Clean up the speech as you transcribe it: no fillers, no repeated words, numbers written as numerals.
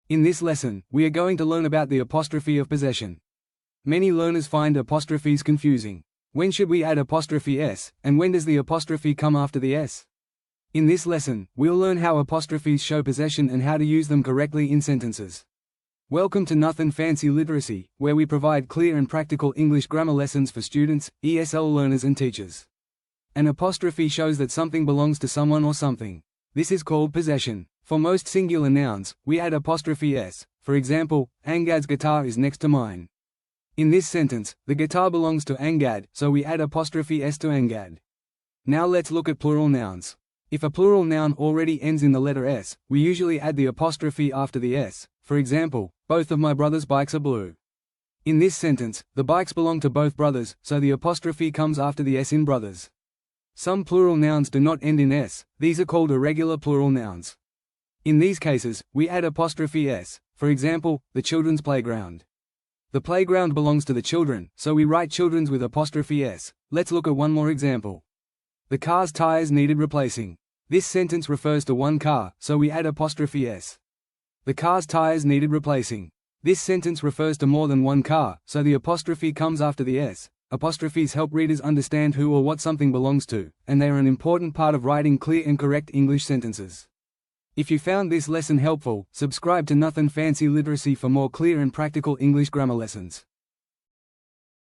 In this lesson, we are going to learn about the apostrophe of possession. Many learners find apostrophes confusing. When should we add apostrophe s, and when does the apostrophe come after the s? In this lesson, we'll learn how apostrophes show possession and how to use them correctly in sentences. Welcome to Nothing Fancy Literacy, where we provide clear and practical English grammar lessons for students, ESL learners and teachers. An apostrophe shows that something belongs to someone or something. This is called possession. For most singular nouns, we add apostrophe s. For example, Angad's guitar is next to mine. In this sentence, the guitar belongs to Angad, so we add apostrophe s to Angad. Now let's look at plural nouns. If a plural noun already ends in the letter s, we usually add the apostrophe after the s. For example, both of my brother's bikes are blue. In this sentence, the bikes belong to both brothers, so the apostrophe comes after the s in brothers. Some plural nouns do not end in s, these are called irregular plural nouns. In these cases, we add apostrophe s. For example, the children's playground. The playground belongs to the children, so we write children's with apostrophe s. Let's look at one more example. The car's tires needed replacing. This sentence refers to one car, so we add apostrophe s. The car's tires needed replacing. This sentence refers to more than one car, so the apostrophe comes after the s. Apostrophes help readers understand who or what something belongs to, and they are an important part of writing clear and correct English sentences. If you found this lesson helpful, subscribe to Nothing Fancy Literacy for more clear and practical English grammar lessons.